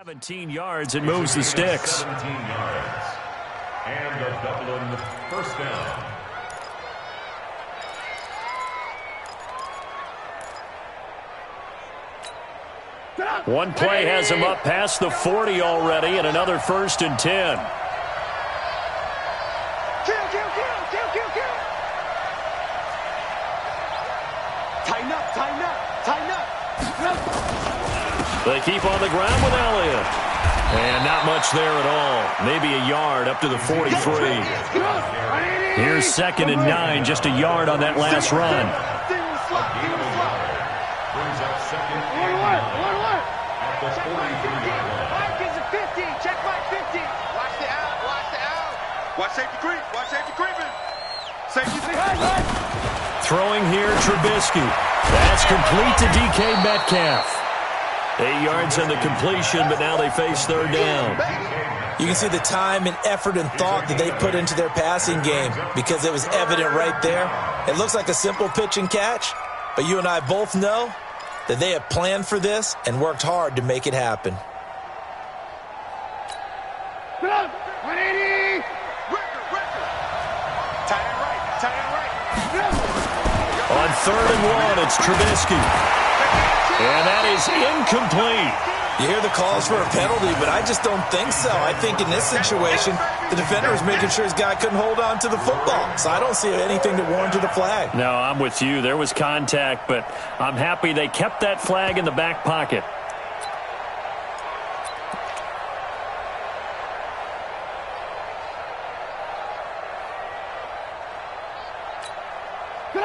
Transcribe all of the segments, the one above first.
17 yards and moves the sticks. 17 yards. And a Dublin first down. One play has him up past the 40 already, and another 1st and 10. Tighten up. They keep on the ground with Elliott. And not much there at all. Maybe a yard up to the 43. Here's 2nd and 9, just a yard on that last run. Brings up 2nd and 9 at the 43-yard line. Mike is a 50. Check my 50. Watch the out. Watch safety creep. Safety behind. Throwing here, Trubisky. That's complete to DK Metcalf. 8 yards on the completion, but now they face 3rd down. You can see the time and effort and thought that they put into their passing game because it was evident right there. It looks like a simple pitch and catch, but you and I both know that they have planned for this and worked hard to make it happen. Good on. 180. Tight end right. On 3rd and 1, it's Trubisky. And that is incomplete. You hear the calls for a penalty, but I just don't think so. I think in this situation, the defender was making sure his guy couldn't hold on to the football. So I don't see anything to warrant the flag. No, I'm with you. There was contact, but I'm happy they kept that flag in the back pocket.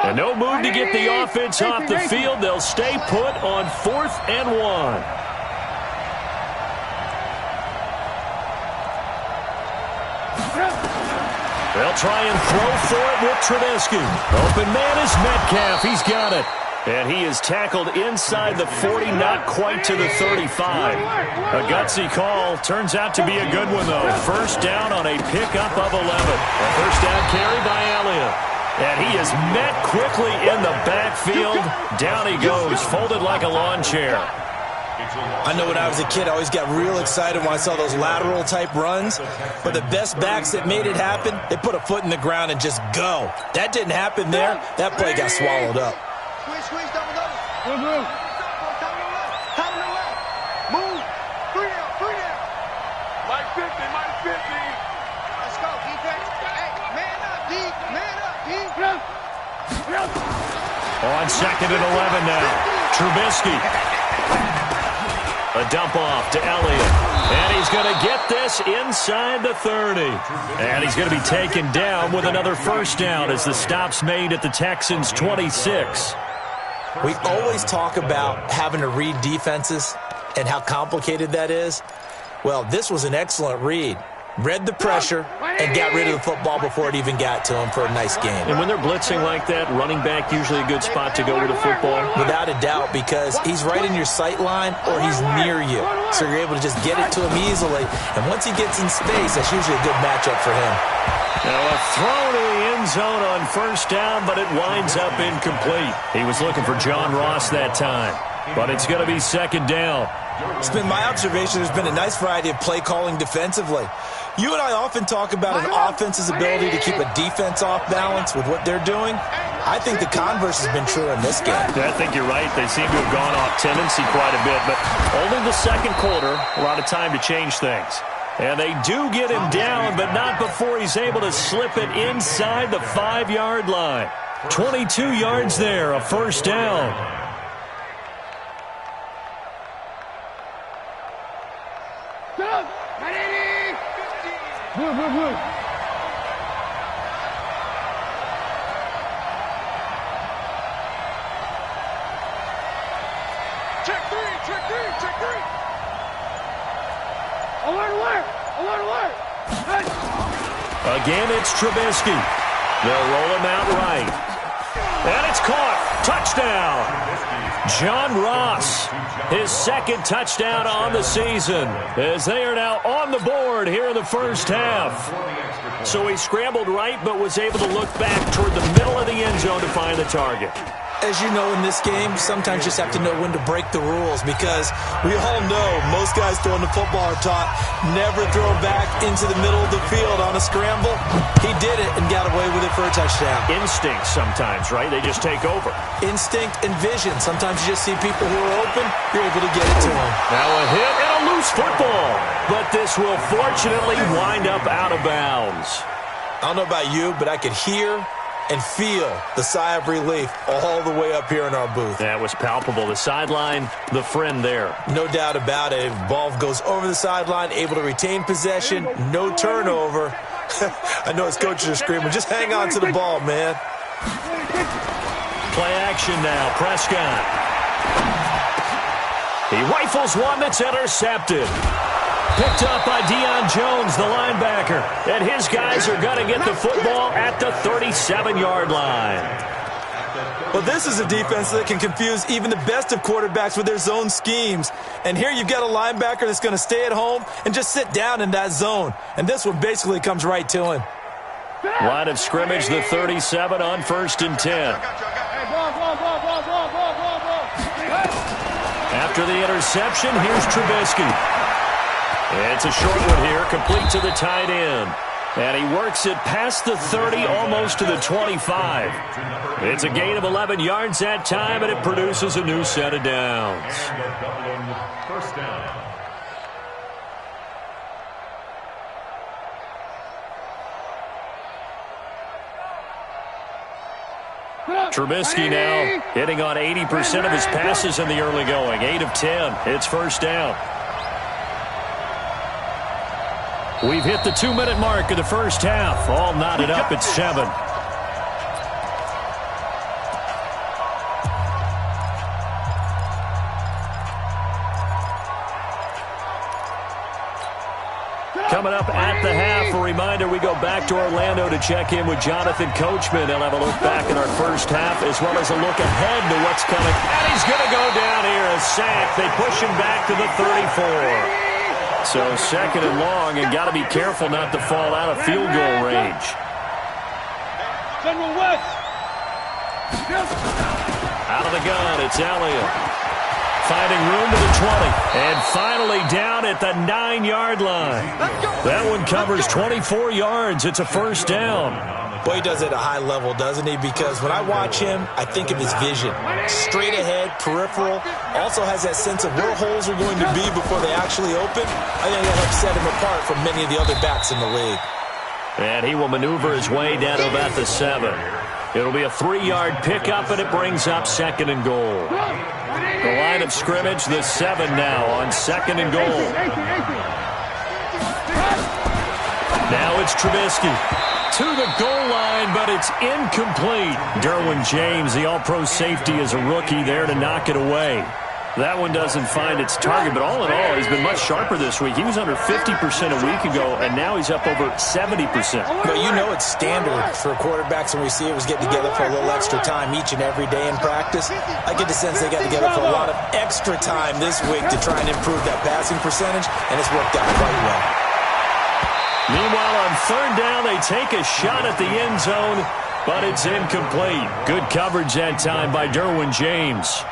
And no move to get the offense off the field. They'll stay put on 4th and 1. They'll try and throw for it with Trubisky. Open man is Metcalf. He's got it. And he is tackled inside the 40, not quite to the 35. A gutsy call. Turns out to be a good one, though. 1st down on a pickup of 11. A 1st down carry by Elliott. And he is met quickly in the backfield. Down he goes, folded like a lawn chair. I know when I was a kid, I always got real excited when I saw those lateral-type runs. But the best backs that made it happen, they put a foot in the ground and just go. That didn't happen there. That play got swallowed up. Squeeze, double. Move. Top of the left. Move. 3 down. Mike 50. Let's go, defense. Hey, man up, D. On 2nd and 11 now. Trubisky. A dump off to Elliott. And he's going to get this inside the 30. And he's going to be taken down with another 1st down as the stop's made at the Texans' 26. We always talk about having to read defenses and how complicated that is. Well, this was an excellent read. Read the pressure and got rid of the football before it even got to him for a nice game. And when they're blitzing like that, running back usually a good spot to go with the football? Without a doubt, because he's right in your sight line or he's near you. So you're able to just get it to him easily. And once he gets in space, that's usually a good matchup for him. Now a throw to the end zone on 1st down, but it winds up incomplete. He was looking for John Ross that time, but it's going to be 2nd down. It's been my observation there's been a nice variety of play calling defensively. You and I often talk about an offense's ability to keep a defense off balance with what they're doing. I think the converse has been true in this game. I think you're right. They seem to have gone off tendency quite a bit, but only the 2nd quarter, a lot of time to change things. And they do get him down, but not before he's able to slip it inside the 5-yard line. 22 yards there, a 1st down. Move. Check three. Alert. Again, it's Trubisky. They'll roll him out right. And it's caught. Touchdown. John Ross, his 2nd touchdown on the season, as they are now on the board here in the 1st half. So he scrambled right, but was able to look back toward the middle of the end zone to find the target. As you know, in this game, sometimes you just have to know when to break the rules, because we all know most guys throwing the football are taught never throw back into the middle of the field on a scramble. He did it and got away with it for a touchdown. Instinct sometimes, right? They just take over. Instinct and vision. Sometimes you just see people who are open, you're able to get it to them. Now a hit and a loose football. But this will fortunately wind up out of bounds. I don't know about you, but I could hear and feel the sigh of relief all the way up here in our booth. That was palpable. The sideline, the friend there. No doubt about it. Ball goes over the sideline, able to retain possession, no turnover. I know his coaches are screaming, just hang on to the ball, man. Play action now, Prescott. He rifles one that's intercepted. Picked up by Deion Jones, the linebacker. And his guys are going to get the football at the 37-yard line. Well, this is a defense that can confuse even the best of quarterbacks with their zone schemes. And here you've got a linebacker that's going to stay at home and just sit down in that zone. And this one basically comes right to him. Line of scrimmage, the 37 on 1st and 10. After the interception, here's Trubisky. It's a short one here, complete to the tight end. And he works it past the 30, almost to the 25. It's a gain of 11 yards that time, and it produces a new set of downs. First down. Trubisky now hitting on 80% of his passes in the early going. 8 of 10. It's first down. We've hit the 2-minute mark of the first half. All knotted up at 7. Coming up at the half, a reminder, we go back to Orlando to check in with Jonathan Coachman. He'll have a look back at our first half as well as a look ahead to what's coming. And he's going to go down here, a sack. They push him back to the 34. So 2nd and long, and got to be careful not to fall out of field goal range. Out of the gun, it's Elliott. Finding room to the 20. And finally down at the 9-yard line. That one covers 24 yards. It's a first down. Boy, he does it at a high level, doesn't he? Because when I watch him, I think of his vision. Straight ahead, peripheral. Also has that sense of where holes are going to be before they actually open. I think that helps set him apart from many of the other backs in the league. And he will maneuver his way down to about the 7. It'll be a 3-yard pickup, and it brings up 2nd and goal. The line of scrimmage, the 7 now on 2nd and goal. Now it's Trubisky. To the goal line, but it's incomplete. Derwin James, the all-pro safety, is a rookie there to knock it away. That one doesn't find its target, but all in all, he's been much sharper this week. He was under 50% a week ago, and now he's up over 70%. But you know it's standard for quarterbacks when we see it was getting together for a little extra time each and every day in practice. I get the sense they got together for a lot of extra time this week to try and improve that passing percentage, and it's worked out quite well. Meanwhile, on 3rd down, they take a shot at the end zone, but it's incomplete. Good coverage that time by Derwin James.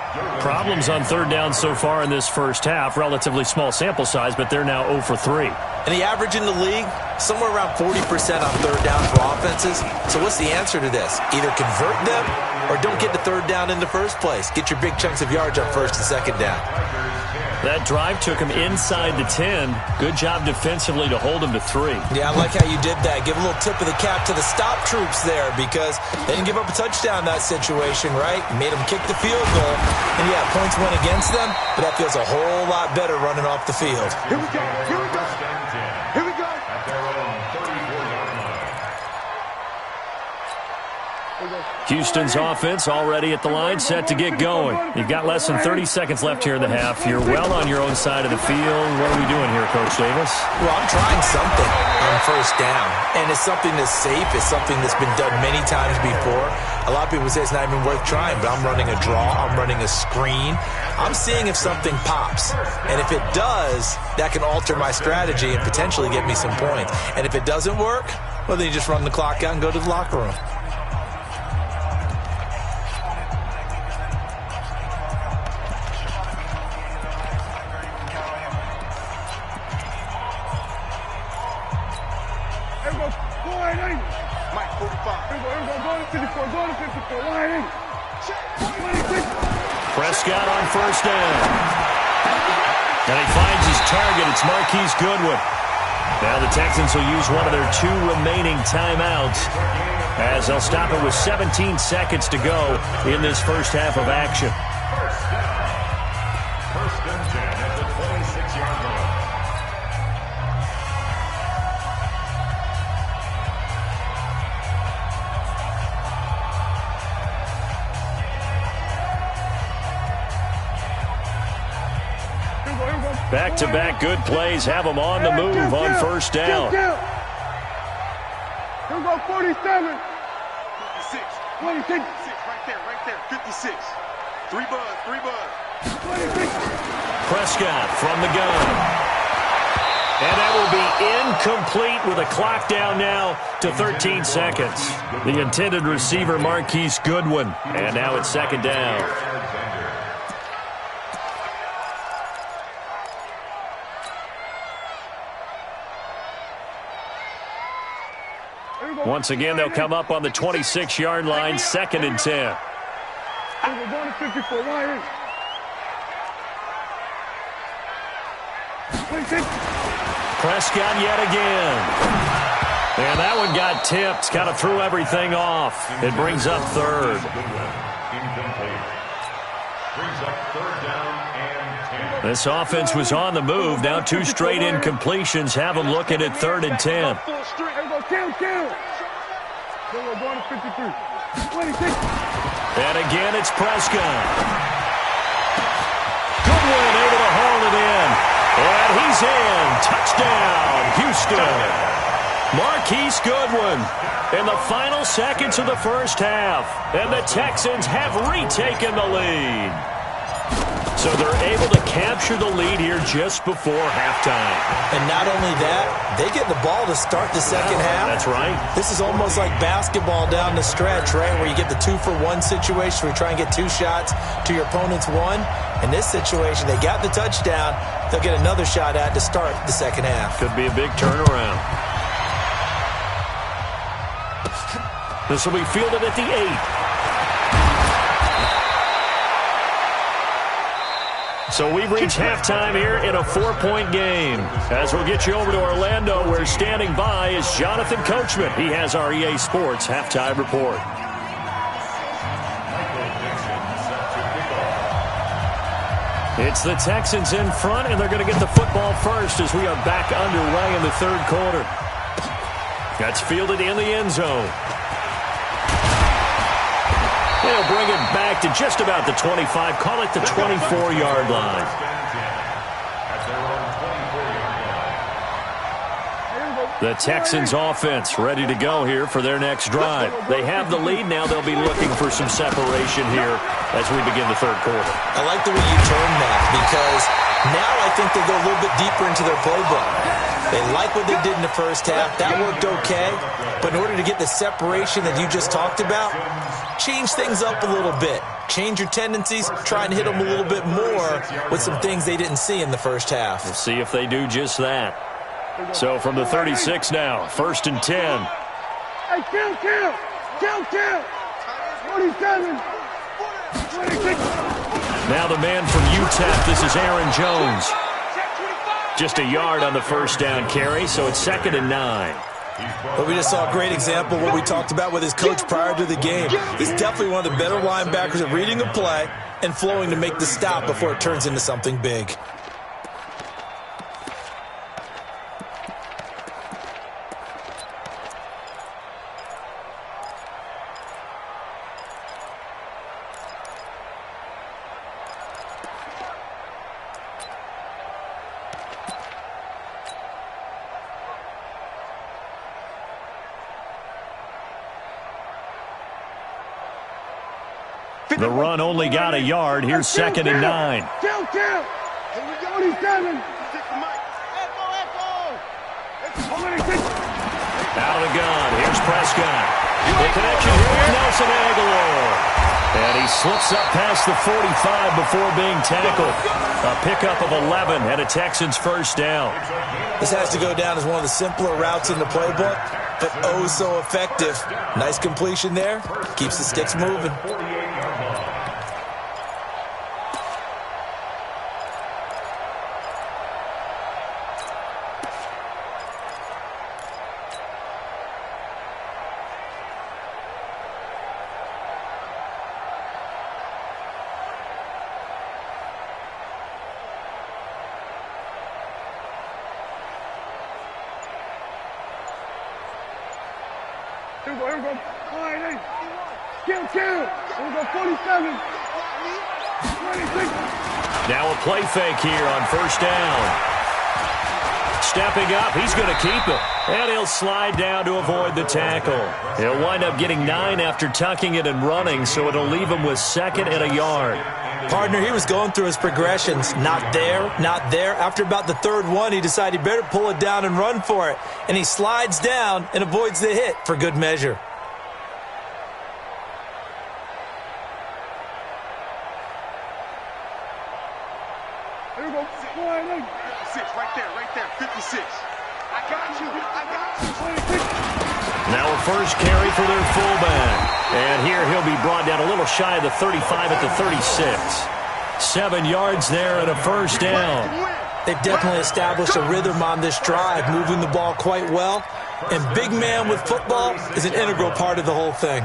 Problems on 3rd down so far in this first half. Relatively small sample size, but they're now 0 for 3. And the average in the league, somewhere around 40% on 3rd down for offenses. So what's the answer to this? Either convert them or don't get to 3rd down in the first place. Get your big chunks of yards on 1st and 2nd down. That drive took him inside the 10. Good job defensively to hold him to 3. Yeah, I like how you did that. Give a little tip of the cap to the stop troops there because they didn't give up a touchdown in that situation, right? Made them kick the field goal. And, yeah, points went against them, but that feels a whole lot better running off the field. Here we go. Here we go. Here we go. At their own 34-yard line. Houston's offense already at the line, set to get going. You've got less than 30 seconds left here in the half. You're well on your own side of the field. What are we doing here, Coach Davis? Well, I'm trying something on 1st down, and it's something that's safe. It's something that's been done many times before. A lot of people say it's not even worth trying, but I'm running a draw. I'm running a screen. I'm seeing if something pops, and if it does, that can alter my strategy and potentially get me some points. And if it doesn't work, well, then you just run the clock out and go to the locker room. Prescott on first down. And he finds his target. It's Marquise Goodwin. Now the Texans will use one of their 2 remaining timeouts as they'll stop it with 17 seconds to go in this first half of action. First and 10 at the 26-yard line. Back-to-back good plays have them on the move on first down. Here we go, 47. 56. 26. Right there. 56. 3 buzz. 26. Prescott from the gun. And that will be incomplete with a clock down now to 13 seconds. The intended receiver, Marquise Goodwin. And now it's second down. Once again, they'll come up on the 26-yard line, second and 10. We're going to 54. Right here. Prescott yet again. And that one got tipped, kind of threw everything off. It brings up third. This offense was on the move. Now 2 straight incompletions have them looking at third and 10. We're going to 53. 26. And again, it's Prescott. Goodwin able to haul it in. And he's in. Touchdown, Houston. Marquise Goodwin in the final seconds of the first half. And the Texans have retaken the lead. So they're able to capture the lead here just before halftime. And not only that, they get the ball to start the second half. That's right. This is almost like basketball down the stretch, right, where you get the 2-for-1 situation where you try and get 2 shots to your opponent's 1. In this situation, they got the touchdown. They'll get another shot at to start the second half. Could be a big turnaround. This will be fielded at the 8. So we've reached halftime here in a 4-point game. As we'll get you over to Orlando, where standing by is Jonathan Coachman. He has our EA Sports halftime report. It's the Texans in front, and they're going to get the football first as we are back underway in the third quarter. That's fielded in the end zone. They'll bring it back to just about the 25, call it the 24-yard line. The Texans offense ready to go here for their next drive. They have the lead now. They'll be looking for some separation here as we begin the third quarter. I like the way you term that because now I think they'll go a little bit deeper into their playbook. They like what they did in the first half. That worked okay. But in order to get the separation that you just talked about, change things up a little bit. Change your tendencies. Try and hit them a little bit more with some things they didn't see in the first half. We'll see if they do just that. So from the 36 now, first and 10. Hey, kill. 47. 26. Now the man from UTEP, this is Aaron Jones. Just a yard on the first down carry, so it's second and 9. But we just saw a great example of what we talked about with his coach prior to the game. He's definitely one of the better linebackers at reading a play and flowing to make the stop before it turns into something big. The run only got a yard. Here's second and 9. Kill. 27. Out of the gun. Here's Prescott. The connection here with Nelson Aguilar. And he slips up past the 45 before being tackled. A pickup of 11 and a Texans first down. This has to go down as one of the simpler routes in the playbook. but oh so effective. Nice completion there. Keeps the sticks moving. Here we go. All right, hey. Kill. Here we go, 47. 26. Now a play fake here on first down. Stepping up, he's going to keep it. And he'll slide down to avoid the tackle. He'll wind up getting 9 after tucking it and running, so it'll leave him with 2nd and a yard. Partner, he was going through his progressions. Not there, not there. After about the 3rd one, he decided he better pull it down and run for it. And he slides down and avoids the hit for good measure. Here we go. 56, right there, 56. I got you. 26. Now a first carry for their fullback. And here he'll be brought down a little shy of the 35 at the 36. 7 yards there and a first down. They've definitely established a rhythm on this drive, moving the ball quite well. And big man with football is an integral part of the whole thing.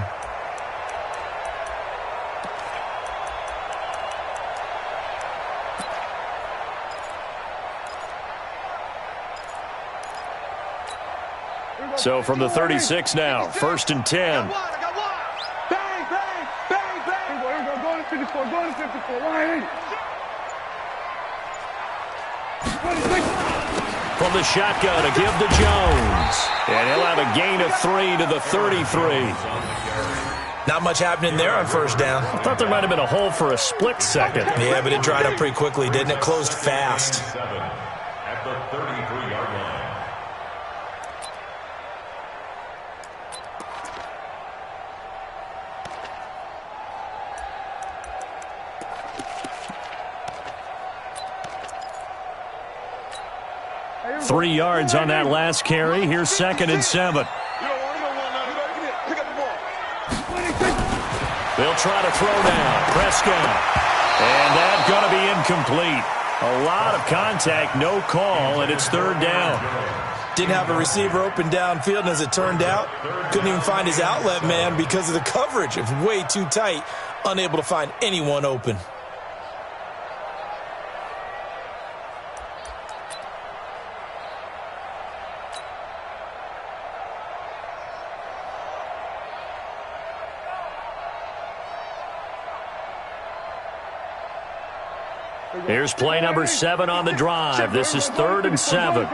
So from the 36 now, 1st and 10. Bang. Here we go. Going to 54. Right. 26. From the shotgun to give to Jones. And he'll have a gain of 3 to the 33. Not much happening there on first down. I thought there might have been a hole for a split second. Yeah, but it dried up pretty quickly, didn't it? Closed fast. At the 33-yard line. Three yards on that last carry. Here's 2nd and 7. They'll try to throw now. Prescott. And that's going to be incomplete. A lot of contact, no call, and it's 3rd down. Didn't have a receiver open downfield, and as it turned out, couldn't even find his outlet man because of the coverage. It's way too tight, unable to find anyone open. Here's play number 7 on the drive. This is 3rd and 7. Let's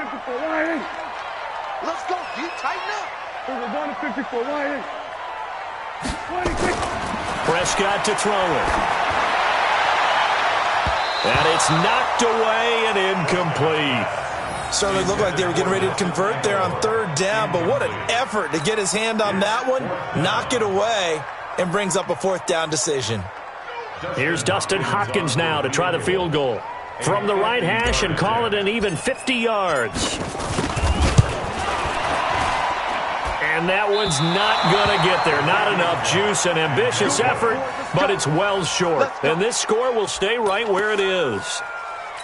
go. You tighten up. We're going to 54. Right. 26. Prescott to throw it. And it's knocked away and incomplete. Certainly looked like they were getting ready to convert there on 3rd down, but what an effort to get his hand on that one, knock it away, and brings up a 4th down decision. Here's Dustin Hopkins now to try the field goal. From the right hash and call it an even 50 yards. And that one's not going to get there. Not enough juice, an ambitious effort, but it's well short. And this score will stay right where it is.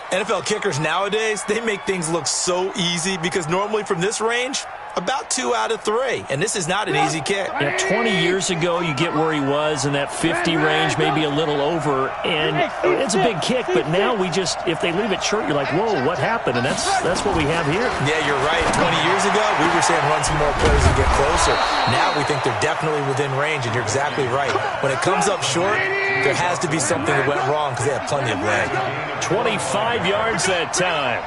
NFL kickers nowadays, they make things look so easy because normally from this range, about 2 out of 3. And this is not an easy kick. Yeah, 20 years ago, you get where he was in that 50 range, maybe a little over. And it's a big kick, but now we just, if they leave it short, you're like, whoa, what happened? And that's what we have here. Yeah, you're right. 20 years ago, we were saying run some more plays and get closer. Now we think they're definitely within range, and you're exactly right. When it comes up short, there has to be something that went wrong because they have plenty of leg. 25 yards that time.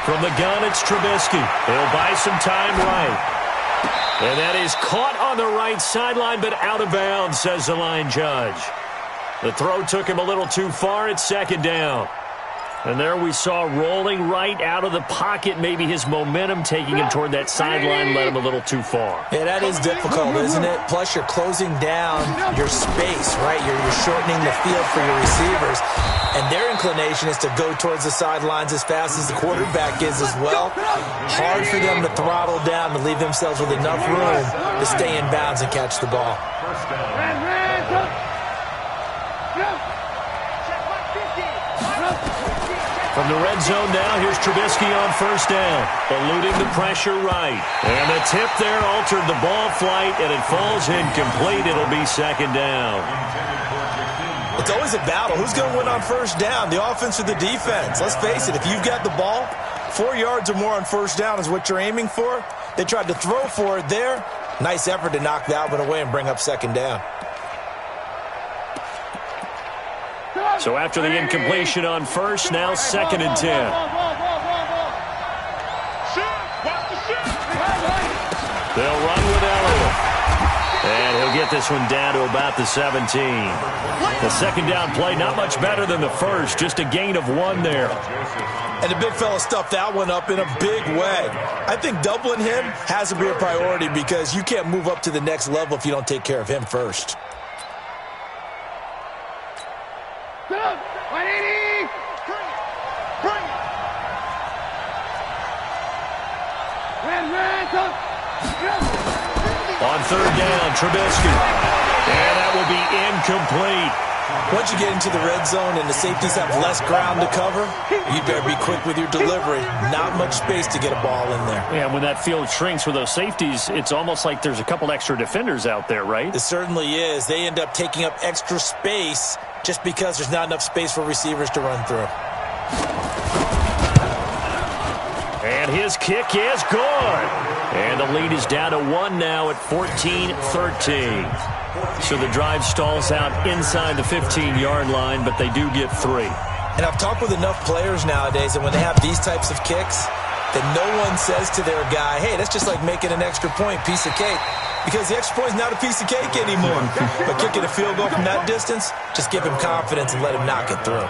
From the gun, it's Trubisky. He'll buy some time right. And that is caught on the right sideline, but out of bounds, says the line judge. The throw took him a little too far. It's 2nd down. And there we saw rolling right out of the pocket. Maybe his momentum taking him toward that sideline led him a little too far. Yeah, that is difficult, isn't it? Plus, you're closing down your space, right? You're shortening the field for your receivers. And their inclination is to go towards the sidelines as fast as the quarterback is as well. Hard for them to throttle down to leave themselves with enough room to stay in bounds and catch the ball. From the red zone now, here's Trubisky on first down, eluding the pressure right. And the tip there altered the ball flight, and it falls incomplete. It'll be second down. It's always a battle. Who's going to win on first down, the offense or the defense? Let's face it, if you've got the ball, 4 yards or more on first down is what you're aiming for. They tried to throw for it there. Nice effort to knock that one away and bring up second down. So after the incompletion on first, now 2nd and 10. They'll run with Elliott. And he'll get this one down to about the 17. The second down play, not much better than the first, just a gain of 1 there. And the big fella stuffed that one up in a big way. I think doubling him has to be a priority because you can't move up to the next level if you don't take care of him first. On third down, Trubisky. And that will be incomplete. Once you get into the red zone and the safeties have less ground to cover, you better be quick with your delivery. Not much space to get a ball in there. Yeah, when that field shrinks with those safeties, it's almost like there's a couple extra defenders out there, right? It certainly is. They end up taking up extra space just because there's not enough space for receivers to run through. And his kick is good. And the lead is down to 1 now at 14-13. So the drive stalls out inside the 15-yard line, but they do get 3. And I've talked with enough players nowadays, and when they have these types of kicks, that no one says to their guy, hey, that's just like making an extra point, piece of cake. Because the extra point is not a piece of cake anymore. But kicking a field goal from that distance, just give him confidence and let him knock it through.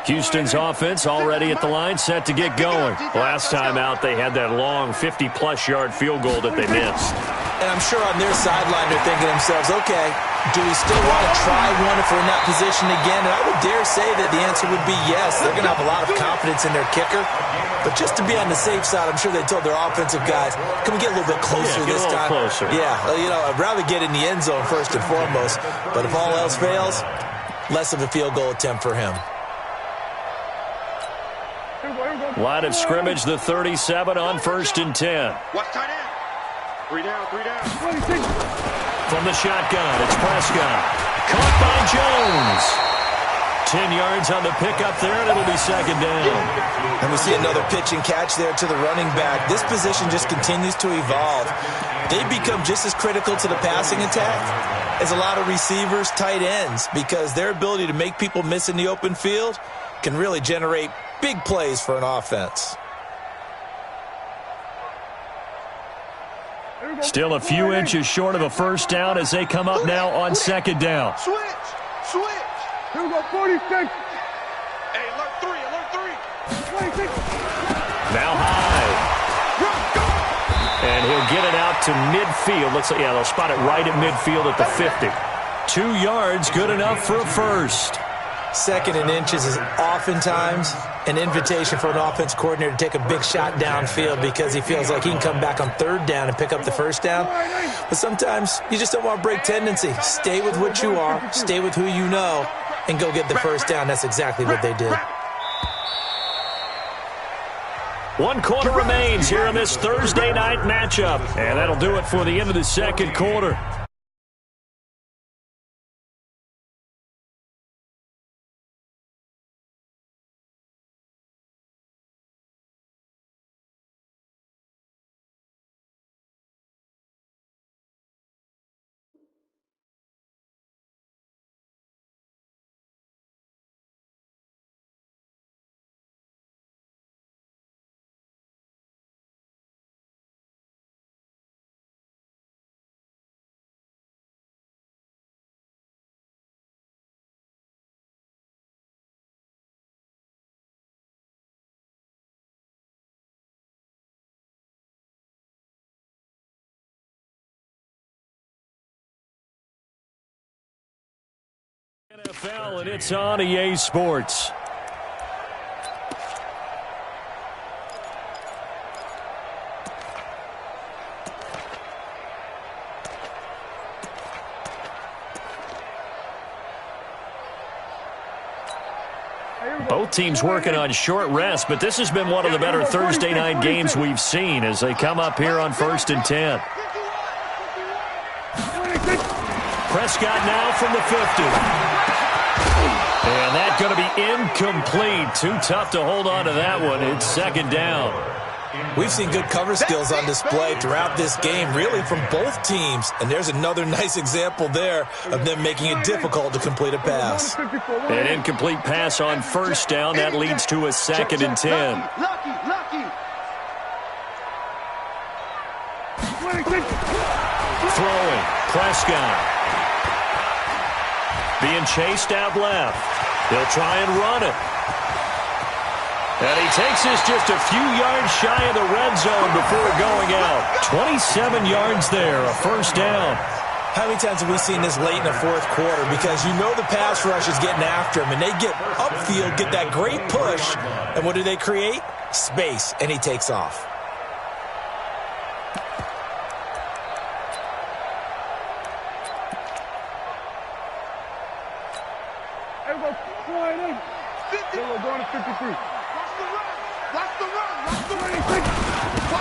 Houston's offense already at the line, set to get going. Last time out, they had that long 50-plus yard field goal that they missed. And I'm sure on their sideline they're thinking to themselves, okay, do we still want to try one if we're in that position again? And I would dare say that the answer would be yes. They're going to have a lot of confidence in their kicker. But just to be on the safe side, I'm sure they told their offensive guys, can we get a little bit closer this time? Closer. Yeah, I'd rather get in the end zone first and foremost. But if all else fails, less of a field goal attempt for him. Line of scrimmage, the 37 on 1st and 10. Watch tight end. 3 down, 3 down. From the shotgun, it's Prescott. Caught by Jones. 10 yards on the pickup there, and it'll be second down. And we see another pitch and catch there to the running back. This position just continues to evolve. They become just as critical to the passing attack as a lot of receivers, tight ends, because their ability to make people miss in the open field can really generate big plays for an offense. Still a few inches short of a first down as they come up now on second down. Switch. Here we go, 46. Hey, alert 3. 26. Now high. And he'll get it out to midfield. Looks like, yeah, they'll spot it right at midfield at the 50. 2 yards, good enough for a first. 2nd and inches is oftentimes an invitation for an offense coordinator to take a big shot downfield because he feels like he can come back on 3rd down and pick up the first down. But sometimes you just don't want to break tendency. Stay with what you are, stay with who you know, and go get the first down. That's exactly what they did. 1 quarter remains here in this Thursday night matchup. And that'll do it for the end of the second quarter. NFL, and it's on EA Sports. Both teams working on short rest, but this has been one of the better Thursday night games we've seen as they come up here on 1st and 10. Prescott now from the 50. And that's going to be incomplete. Too tough to hold on to that one. It's 2nd down. We've seen good cover skills on display throughout this game, really from both teams. And there's another nice example there of them making it difficult to complete a pass. An incomplete pass on 1st down. That leads to a 2nd and 10. Throwing. Prescott. Being chased out left. They'll try and run it. And he takes this just a few yards shy of the red zone before going out. 27 yards there, a 1st down. How many times have we seen this late in the 4th quarter? Because you know the pass rush is getting after him, and they get upfield, get that great push, and what do they create? Space, and he takes off. Going to 53.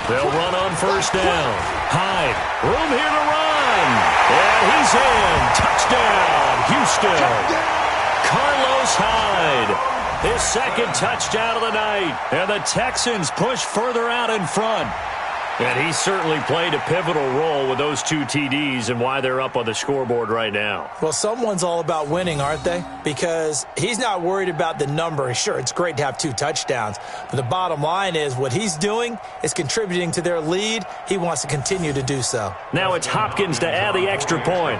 They'll run on 1st down. Hyde, room here to run. And he's in. Touchdown, Houston. Carlos Hyde, his 2nd touchdown of the night. And the Texans push further out in front. And he certainly played a pivotal role with those 2 TDs and why they're up on the scoreboard right now. Well, someone's all about winning, aren't they? Because he's not worried about the number. Sure, it's great to have 2 touchdowns. But the bottom line is what he's doing is contributing to their lead. He wants to continue to do so. Now it's Hopkins to add the extra point.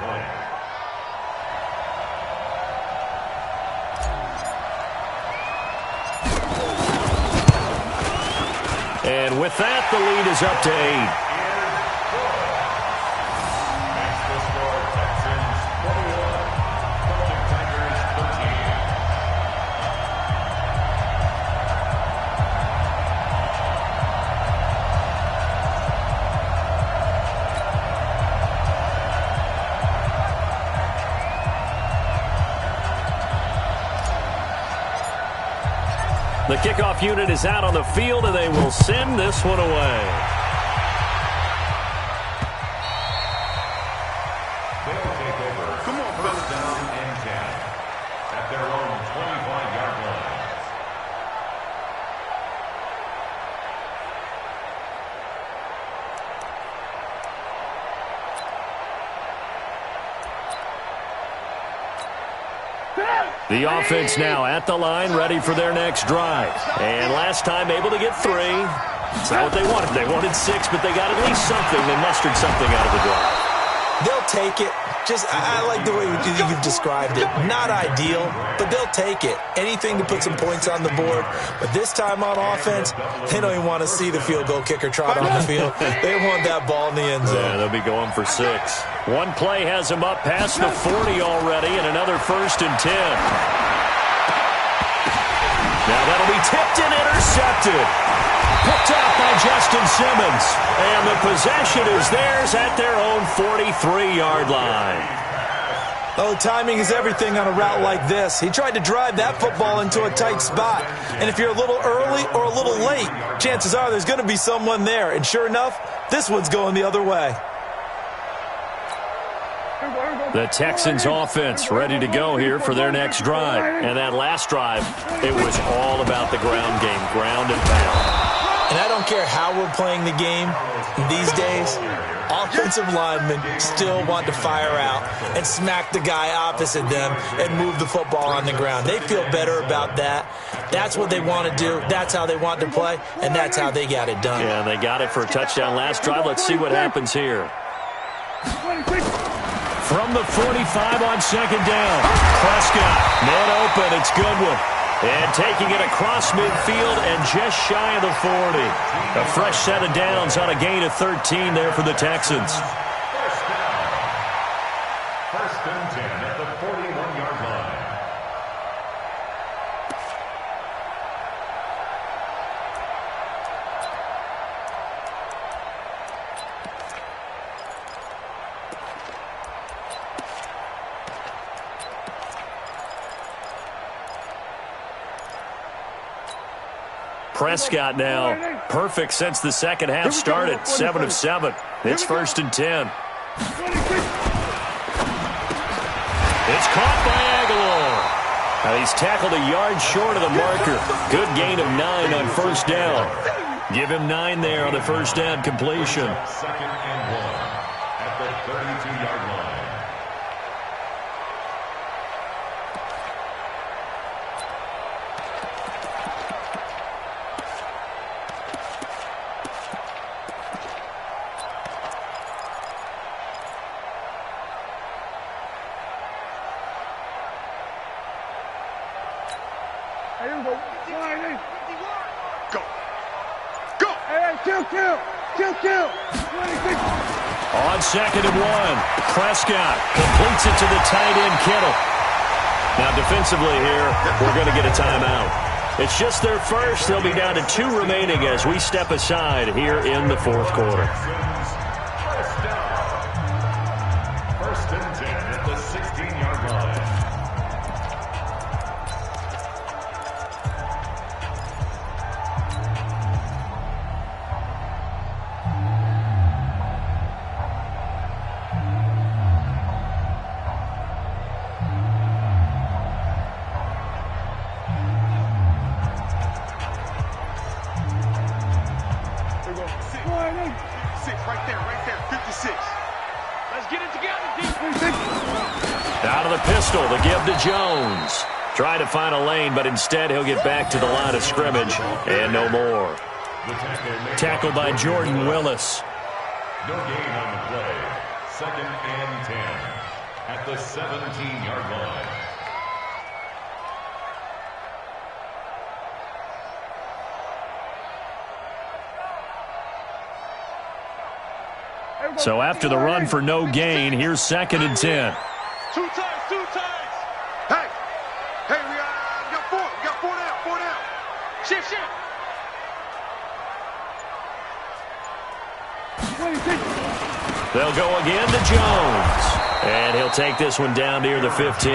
And with that, the lead is up to 8. The kickoff unit is out on the field, and they will send this one away. They'll take over. Come on, 1st down and 10 at their own 25-yard line. The offense now at the line, ready for their next drive. And last time able to get 3. It's not what they wanted. They wanted 6, but they got at least something. They mustered something out of the drive. They'll take it. I like the way you've described it. Not ideal, but they'll take it. Anything to put some points on the board. But this time on offense, they don't even want to see the field goal kicker trot on the field. They want that ball in the end zone. Yeah, they'll be going for 6. One play has them up past the 40 already, and another 1st and 10. Now that'll be tipped and intercepted. Picked up by Justin Simmons. And the possession is theirs at their own 43-yard line. Oh, timing is everything on a route like this. He tried to drive that football into a tight spot. And if you're a little early or a little late, chances are there's going to be someone there. And sure enough, this one's going the other way. The Texans offense ready to go here for their next drive. And that last drive, it was all about the ground game, ground and pound. And I don't care how we're playing the game these days, offensive linemen still want to fire out and smack the guy opposite them and move the football on the ground. They feel better about that. That's what they want to do. That's how they want to play, and that's how they got it done. Yeah, they got it for a touchdown last drive. Let's see what happens here. From the 45 on 2nd down. Prescott, man open. It's Goodwin. And taking it across midfield and just shy of the 40. A fresh set of downs on a gain of 13 there for the Texans. First and 10 at the 41-yard line. Prescott now. Perfect since the second half started. 7 of 7. It's 1st and 10. It's caught by Aguilar. Now he's tackled a yard short of the marker. Good gain of 9 on 1st down. Give him 9 there on the 1st down completion. 2nd and 1 at the 32-yard line. On 2nd and 1, Prescott completes it to the tight end, Kittle. Now defensively here, we're going to get a timeout. It's just their first. They'll be down to 2 remaining as we step aside here in the 4th quarter. 1st and 10 at the 16-yard line. Out of the pistol, the give to Jones. Try to find a lane, but instead he'll get back to the line of scrimmage and no more. Tackled by Jordan Willis. No gain on the play. 2nd and 10 at the 17-yard line. So after the run for no gain, here's 2nd and 10. 2 times. Hey, we got 4. We got 4 down. Shift. They'll go again to Jones. And he'll take this one down near the 15.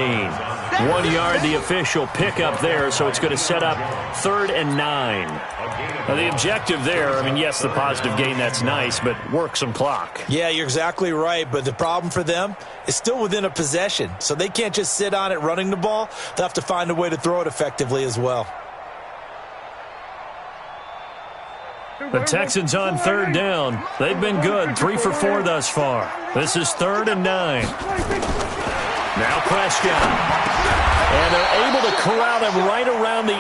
1 yard, the official pickup there, so it's going to set up 3rd and 9. Now, the objective there, I mean, yes, the positive gain, that's nice, but work some clock. Yeah, you're exactly right, but the problem for them is still within a possession, so they can't just sit on it running the ball. They'll have to find a way to throw it effectively as well. The Texans on 3rd down. They've been good, 3 for 4 thus far. This is 3rd and 9. Now Prescott. And they're able to corral him right around the 8,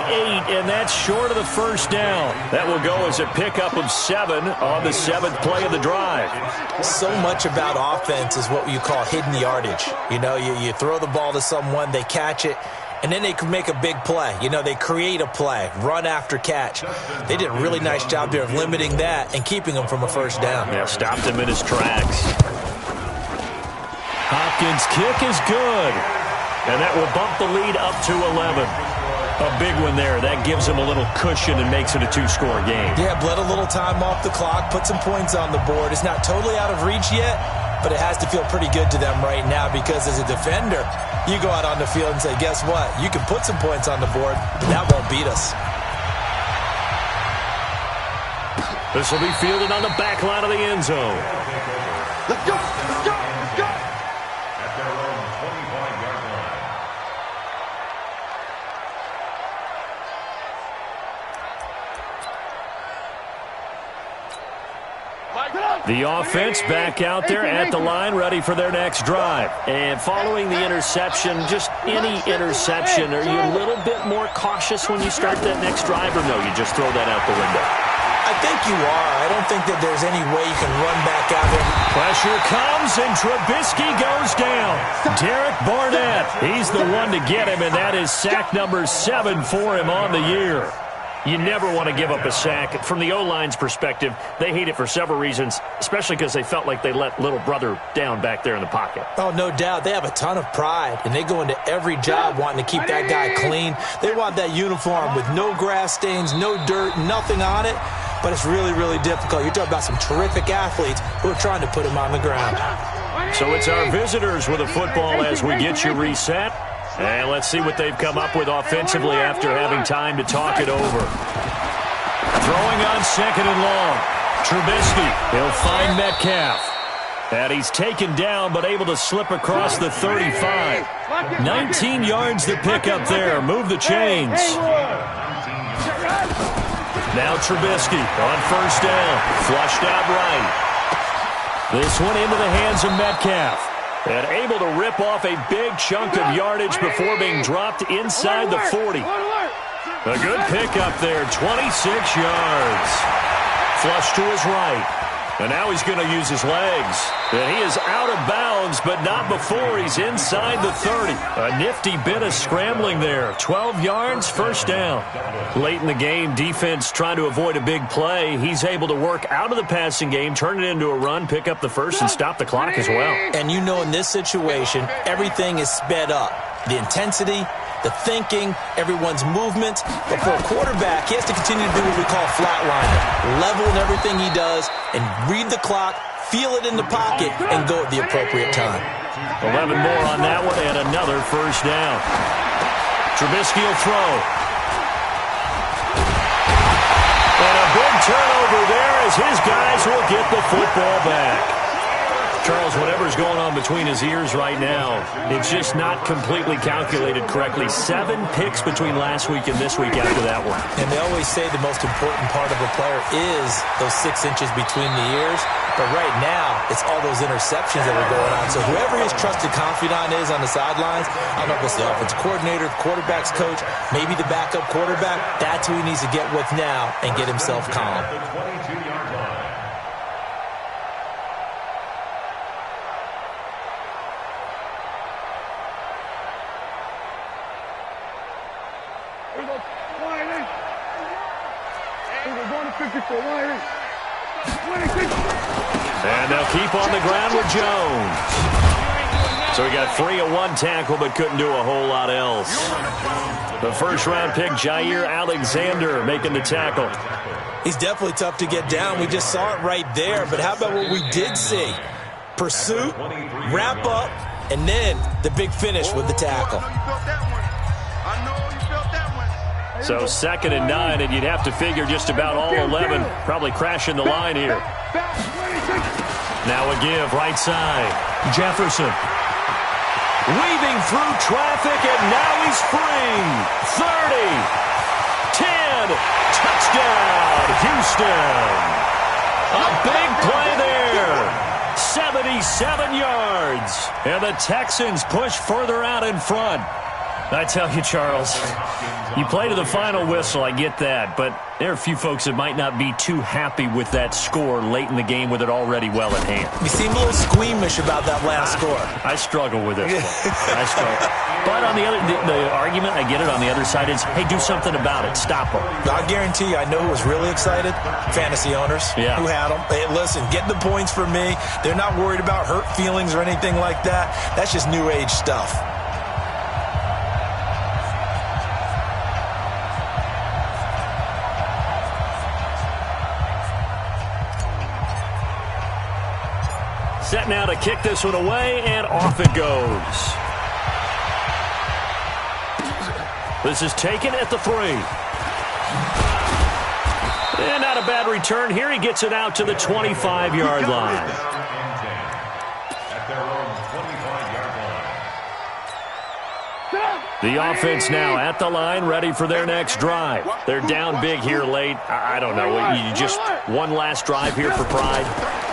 and that's short of the 1st down. That will go as a pickup of 7 on the 7th play of the drive. So much about offense is what you call hidden yardage. You know, you throw the ball to someone, they catch it, and then they can make a big play. You know, they create a play, run after catch. They did a really nice job there of limiting that and keeping him from a 1st down. Yeah, stopped him in his tracks. Hopkins' kick is good. And that will bump the lead up to 11. A big one there. That gives them a little cushion and makes it a 2-score game. Yeah, bled a little time off the clock, put some points on the board. It's not totally out of reach yet, but it has to feel pretty good to them right now because as a defender, you go out on the field and say, guess what? You can put some points on the board, but that won't beat us. This will be fielded on the back line of the end zone. Let's go. At their own 25-yard line. The offense back out there at the line, ready for their next drive. And following the interception, just any interception, are you a little bit more cautious when you start that next drive, or no, you just throw that out the window? I think you are. I don't think that there's any way you can run back out there. Pressure comes, and Trubisky goes down. Derek Barnett, he's the one to get him, and that is sack number 7 for him on the year. You never want to give up a sack. From the O-line's perspective, they hate it for several reasons, especially because they felt like they let little brother down back there in the pocket. Oh, no doubt. They have a ton of pride, and they go into every job wanting to keep that guy clean. They want that uniform with no grass stains, no dirt, nothing on it. But it's really, really difficult. You're talking about some terrific athletes who are trying to put him on the ground. So it's our visitors with a football as we get you reset. And let's see what they've come up with offensively after having time to talk it over. Throwing on second and long. Trubisky, he'll find Metcalf. And he's taken down, but able to slip across the 35. 19 yards to pick up there. Move the chains. Now Trubisky on first down. Flushed out right. This one into the hands of Metcalf. And able to rip off a big chunk of yardage before being dropped inside the 40. A good pickup there, 26 yards. Flush to his right. And now he's going to use his legs. And he is out of bounds, but not before he's inside the 30. A nifty bit of scrambling there. 12 yards, first down. Late in the game, defense trying to avoid a big play. He's able to work out of the passing game, turn it into a run, pick up the first, and stop the clock as well. And you know in this situation, everything is sped up. The intensity, the thinking, everyone's movement. But for a quarterback, he has to continue to do what we call flatliner. Level in everything he does and read the clock, feel it in the pocket, and go at the appropriate time. 11 more on that one and another first down. Trubisky will throw. And a big turnover there as his guys will get the football back. Charles, whatever's going on between his ears right now, it's just not completely calculated correctly. 7 picks between last week and this week after that one. And they always say the most important part of a player is those 6 inches between the ears. But right now, it's all those interceptions that are going on. So whoever his trusted confidant is on the sidelines, I don't know if it's the offensive coordinator, the quarterback's coach, maybe the backup quarterback, that's who he needs to get with now and get himself calm. And they'll keep on the ground with Jones. So he got free of one tackle but couldn't do a whole lot else. The first-round pick, Jair Alexander, making the tackle. He's definitely tough to get down. We just saw it right there. But how about what we did see? Pursuit, wrap up, and then the big finish with the tackle. So 2nd and 9, and you'd have to figure just about all 11 probably crashing the line here. Now a give, right side. Jefferson. Weaving through traffic, and now he's free. 30. 10. Touchdown, Houston. A big play there. 77 yards. And the Texans push further out in front. I tell you, Charles, you play to the final whistle, I get that, but there are a few folks that might not be too happy with that score late in the game with it already well at hand. You seem a little squeamish about that last score. I struggle with it. I struggle. But on the other, the argument, I get it, on the other side is, hey, do something about it. Stop them. I guarantee you, I know who was really excited. Fantasy owners who had them. Hey, listen, get the points for me. They're not worried about hurt feelings or anything like that. That's just new age stuff. Set now to kick this one away, and off it goes. This is taken at the 3. And not a bad return here. He gets it out to the 25-yard line. The offense now at the line, ready for their next drive. They're down big here late. I don't know. You just one last drive here for pride.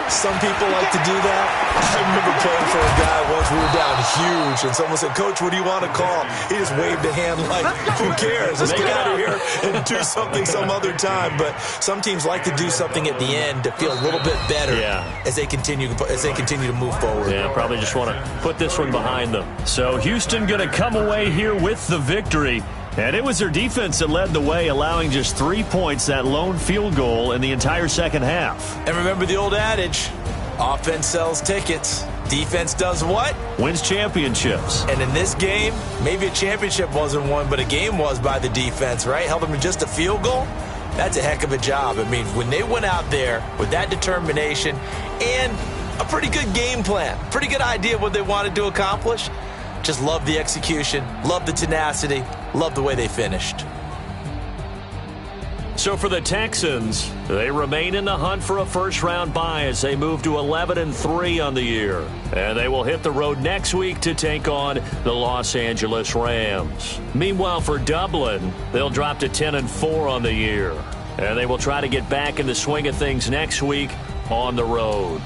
Some people like to do that. I remember playing for a guy once. We were down huge, and someone said, "Coach, what do you want to call?" He just waved a hand like, "Who cares? Let's get out of here and do something some other time." But some teams like to do something at the end to feel a little bit better as they continue to move forward. Yeah, probably just want to put this one behind them. So Houston going to come away here with the victory. And it was their defense that led the way, allowing just 3 points, that lone field goal in the entire second half. And remember the old adage, offense sells tickets. Defense does what? Wins championships. And in this game, maybe a championship wasn't won, but a game was by the defense, right? Held them to just a field goal. That's a heck of a job. I mean, when they went out there with that determination and a pretty good game plan, pretty good idea of what they wanted to accomplish, just love the execution, love the tenacity, love the way they finished. So for the Texans, they remain in the hunt for a first-round bye as they move to 11-3 on the year. And they will hit the road next week to take on the Los Angeles Rams. Meanwhile, for Dublin, they'll drop to 10-4 on the year. And they will try to get back in the swing of things next week on the road.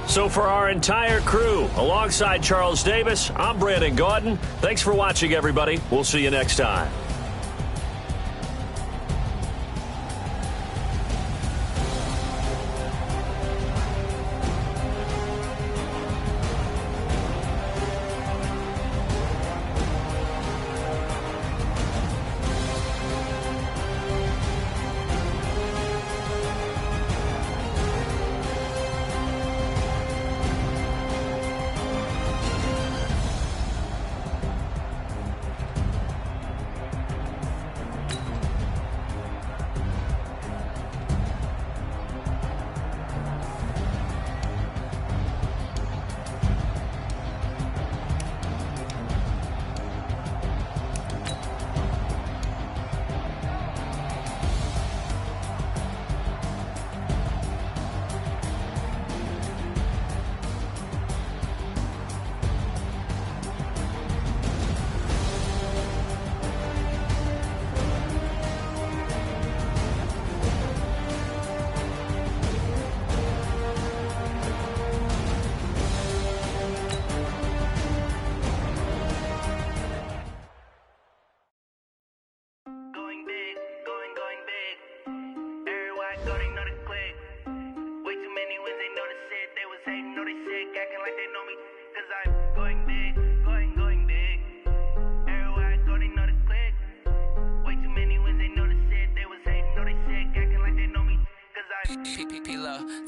So for our entire crew, alongside Charles Davis, I'm Brandon Gaudin. Thanks for watching, everybody. We'll see you next time.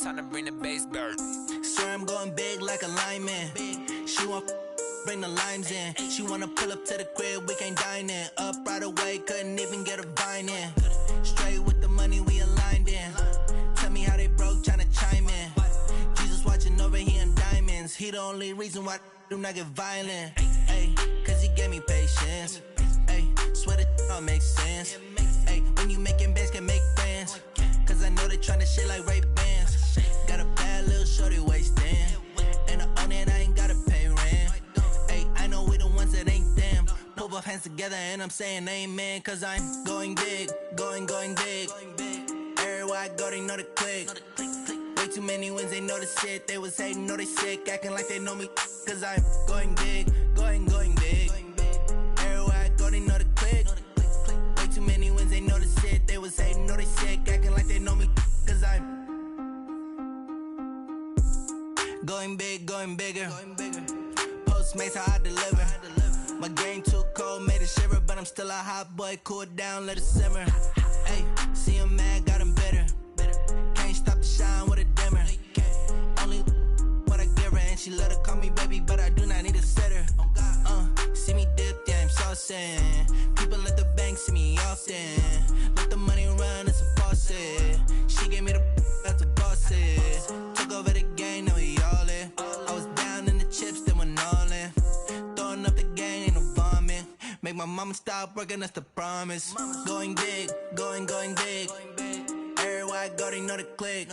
Time to bring the bass bird. Swear I'm going big like a lineman. She want bring the limes in. She wanna pull up to the crib, we can't dine in. Up right away, couldn't even get a vine in. Straight with the money we aligned in. Tell me how they broke, tryna chime in. Jesus watching over here in diamonds. He the only reason why I do not get violent. Ay, cause he gave me patience. Ay, swear that all makes sense. Ay, when you making bands can make friends. Cause I know they tryna shit like Ray Bans. Got a bad little shorty wasting. And I own it, I ain't gotta pay rent. Ay, I know we the ones that ain't them. Pull both hands together and I'm saying amen. Cause I'm going big, going big. Everywhere I go, they know the click. Way too many wins, they know the shit. They was hating, know they sick, acting like they know me. Cause I'm going big, going big. Everywhere I go, they know the click. Way too many wins, they know the shit. They was hating, know they sick, acting like they know me. Cause I'm going big, going bigger. Postmates, how I deliver. My game too cold, made it shiver. But I'm still a hot boy, cool it down, let it simmer. Hey, see him mad, got him bitter. Can't stop the shine with a dimmer. Only what I give her, and she let her call me baby, but I do not need a sitter. See me dip, yeah, I'm saucing. People at the bank see me often. Let the money run, it's a faucet. She gave me the that's a boss is. Took over the game, now we all in. I was down in the chips, then went all in. Throwing up the game, ain't no vomit. Make my mama stop working, that's the promise. Going big, going big. Everywhere I go, they know the click.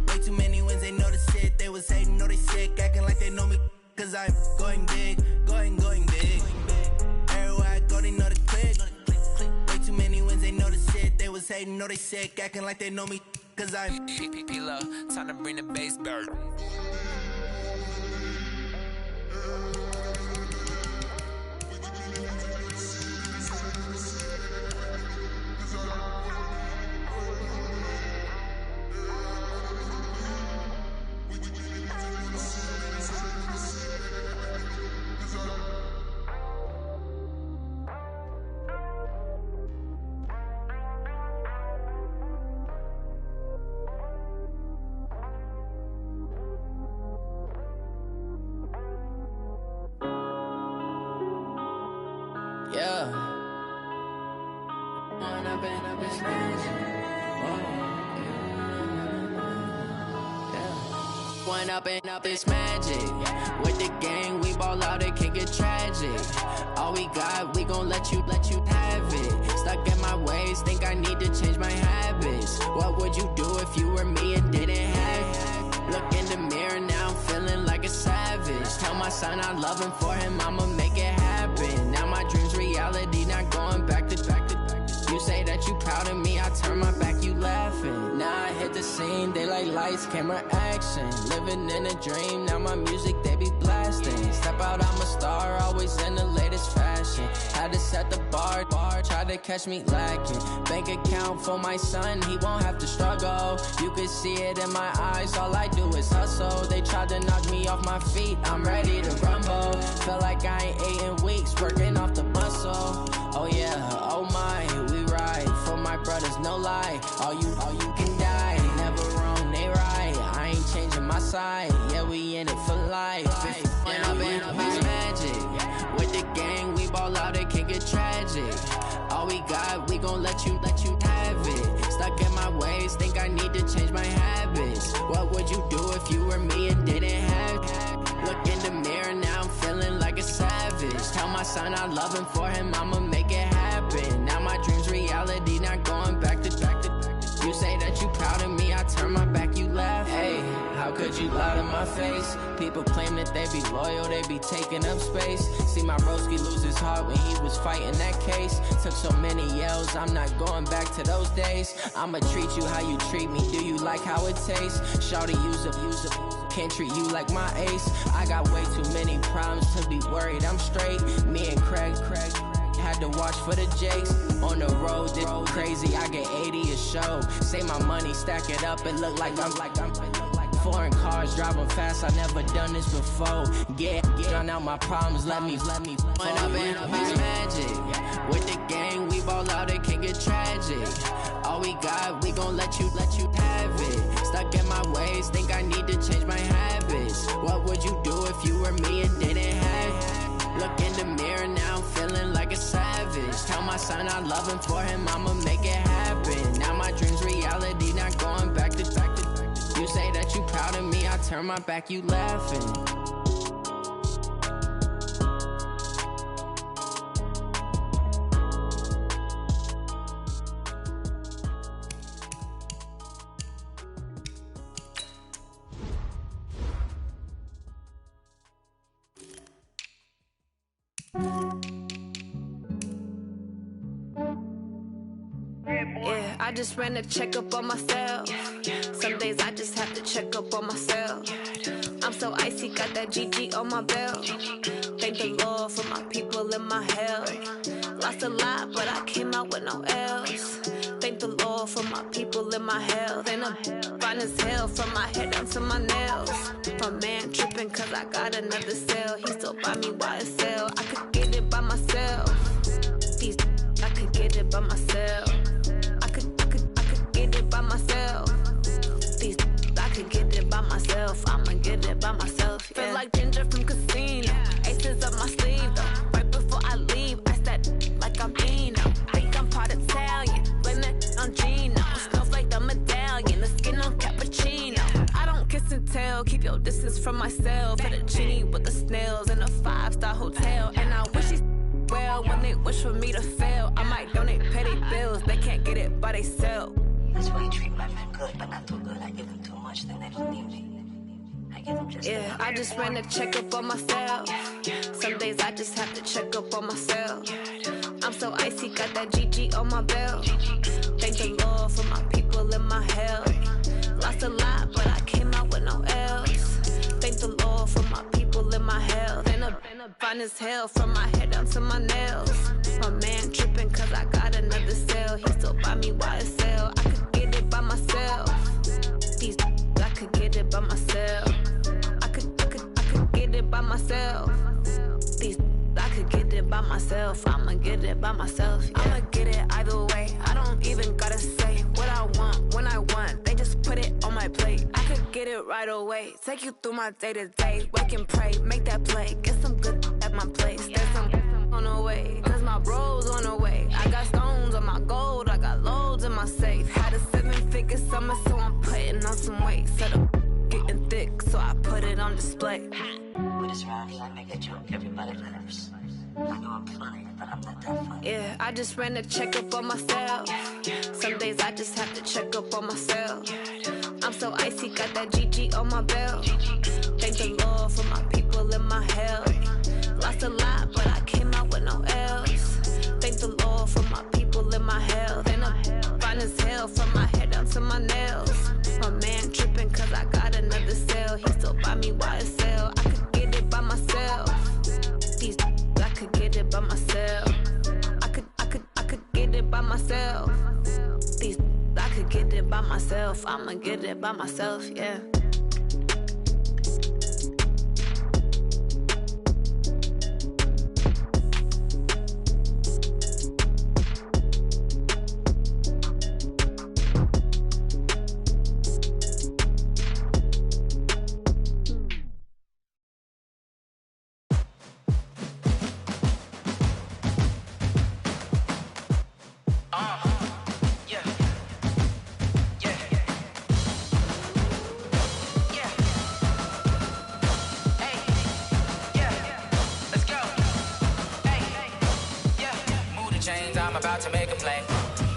Way too many wins, they know the shit. They was hating, know they sick, acting like they know me. Cause I'm going big, going big. Everywhere I go, they know the click. Way too many wins, they know the shit. They was hating, know they sick, acting like they know me. Cause I'm P-P-P-Love, time to bring the bass bird. Yeah. One up and up, it's magic. With the gang, we ball out, it can get tragic. All we got, we gon' let you have it. Stuck in my ways, think I need to change my habits. What would you do if you were me and didn't have it? Look in the mirror now, I'm feeling like a savage. Tell my son I love him, for him I'ma make it happen. Now my dream's reality, not going back to. You say that you proud of me, I turn my back, you laughing. Now I hit the scene, they like lights, camera, action. Living in a dream, now my music, they be blasting. Step out, I'm a star, always in the latest fashion. Had to set the bar, try to catch me lacking. Bank account for my son, he won't have to struggle. You can see it in my eyes, all I do is hustle. They tried to knock me off my feet, I'm ready to rumble. Felt like I ain't ate in weeks, working off the muscle. Oh yeah, oh my, we ride for my brothers, no lie. All you can die, never wrong, they right. I ain't changing my side, yeah, we in it for life. When I've been magic, with the gang, we ball out, it can get tragic. All we got, we gon' let you have it. Stuck in my ways, think I need to change my habits. What would you do if you were me and didn't have it? Look in the mirror, now I'm feeling like a savage. Tell my son I love him, for him I'ma make it happen. Now my dream's reality, not going back to. You say that you proud of me, I turn my back, you laugh. Hey, how could you lie to my face? People claim that they be loyal, they be taking up space. See my broski lose his heart when he was fighting that case. Took so many yells, I'm not going back to those days. I'ma treat you how you treat me, do you like how it tastes? Shawty, use up, can't treat you like my ace. I got way too many problems to be worried, I'm straight. Me and Craig had to watch for the Jakes. On the road, this crazy, I get 80 a show. Say my money, stack it up, it look like I'm foreign cars, driving fast, I never done this before. Drown out my problems, let me. When I've been magic, with the gang, we ball out, it can get tragic. All we got, we gon' let you have it. Stuck in my ways, think I need to change my habits. What would you do if you were me and didn't have it? Look in the mirror, now I'm feeling like a savage. Tell my son I love him, for him I'ma make it happen. Now my dream's reality, not going back to. You say that you proud of me, I turn my back, you laughing. Yeah, I just ran a checkup on myself. Some days I just have to check up on myself. I'm so icy, got that GG on my belt. Thank the Lord for my people in my health. Lost a lot, but I came out with no L's. Thank the Lord for my people in my health. And I'm fine as hell from my head down to my nails. My man tripping cause I got another cell. He still buy me YSL. I could get it by myself. These I could get it by myself. I could get it by myself. These I could get it by myself. I'ma get it by myself. Yeah. Feel like Ginger from Casino. Aces up my sleeve though. Right before I leave, I said like I'm Dino. Think I'm part Italian. Blame that on Gino. Snowflake the medallion. The skin on cappuccino. I don't kiss and tell. Keep your distance from myself. At a genie with the snails in a 5-star hotel. And I wish he's well when they wish for me to fail. I might donate, pay their bills. They can't get it by they self. That's why you treat my men good, but not too good. I give them too much, then they don't need me. I give them just yeah, I just ran a checkup on myself. Some days I just have to check up on myself. I'm so icy, got that GG on my belt. Thank the Lord for my people in my health. Lost a lot, but I came out with no L's. Thank the Lord for my people in my health. And I'm fine as hell from my head down to my nails. My man tripping cause I got another cell. He still buy me YSL. I could get it by myself. These I could get it by myself. I could get it by myself. These I could get it by myself. I'ma get it by myself. Yeah. I'ma get it either way. I don't even gotta say what I want when I want. They just put it on my plate. I could get it right away. Take you through my day to day. Wake and pray, make that play. Get some good at my place. There's some on the way, cause my bros on the way. I got stones on my gold. I got loads in my safe. Had a 7-figure summer, so I'm putting on some weight. Set up getting thick, so I put it on display. with a mess around because I make a joke, everybody laughs. I know I'm funny, but I'm not that funny. Yeah, I just ran a checkup on myself. Some days I just have to check up on myself. I'm so icy, got that GG on my belt. Thank the Lord for my people in my health. Lost a lot, but I came out with no L's. Thank the Lord for my people in my health. And I'm fine as hell from my head down to my nails. My man tripping cause I got another cell. He still buy me YSL. I could get it by myself. These I could get it by myself. I could get it by myself. These I could get it by myself. I'ma get it by myself, yeah. I'm about to make a play.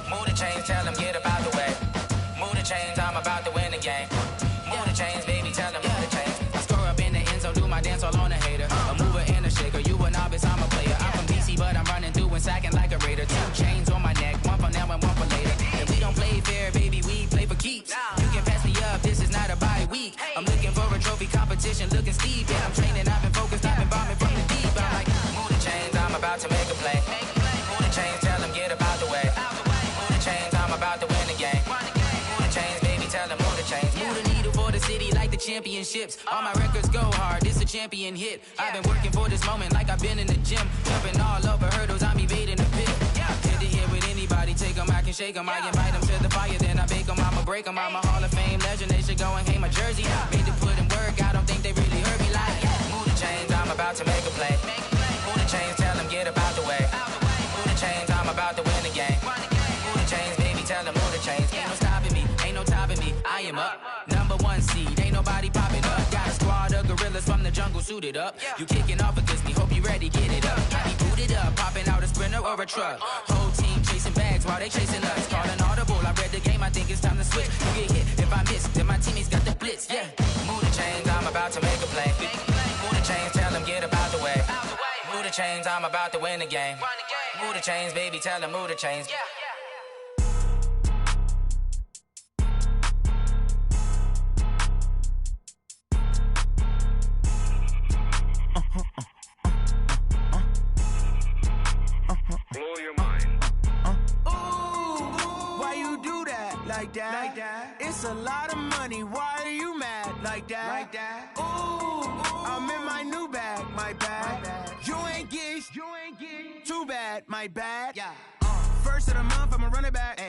Move the chains, tell them get about the way. Move the chains, I'm about to win the game. Move the chains, baby, tell them move the chains. I score up in the end zone, do my dance all on a hater. A mover and a shaker, you a novice, I'm a player. I'm from DC, but I'm running through and sacking like a raider. 2 chains on my neck, one for now and one for later. If we don't play fair, baby, we play for keeps. You can pass me up, this is not a bye week. I'm looking for a trophy competition, looking steep. Yeah, I'm training, I've been focused, I've been bombing from the deep. I'm like, move the chains, I'm about to make a play. Move the chains, tell them get about the way. Move the chains, I'm about to win the game. Move the chains, baby, tell them move the chains. Move the needle for the city like the championships. All my records go hard, this a champion hit. I've been working for this moment like I've been in the gym. Jumping all over hurdles, I'm evading the pit. Hit to hit with anybody, take them, I can shake them. I invite them to the fire, then I bake them, I'ma break them. I'm a Hall of Fame legend, they should go and hang my jersey. Made to put in work, I don't think they really heard me like. Move the chains, I'm about to make a play. Move the chains, tell them get about the way. Move the chains, I'm about to win the game. Move the chains, baby, tell them move the chains. Ain't no stopping me, ain't no topping me. I am up, #1 seed, ain't nobody popping up. Got a squad of gorillas from the jungle suited up. You kicking off against me, hope you ready, get it up. I be booted up, popping out a sprinter or a truck. Whole team chasing bags while they chasing us. Calling audible, I read the game, I think it's time to switch. You get hit, if I miss, then my teammates got the blitz, yeah. Move the chains, I'm about to make a play. Move the chains, tell them get about the way. Move the chains, I'm about to win the game. Move the chains, baby, tell them move the chains. Blow your mind. Why you do that like that? Like that? It's a lot of money. Why are you mad like that? Like that? I'm in my new bag, my bad. You ain't get too bad, my bad. Yeah. First of the month, I'ma run it back.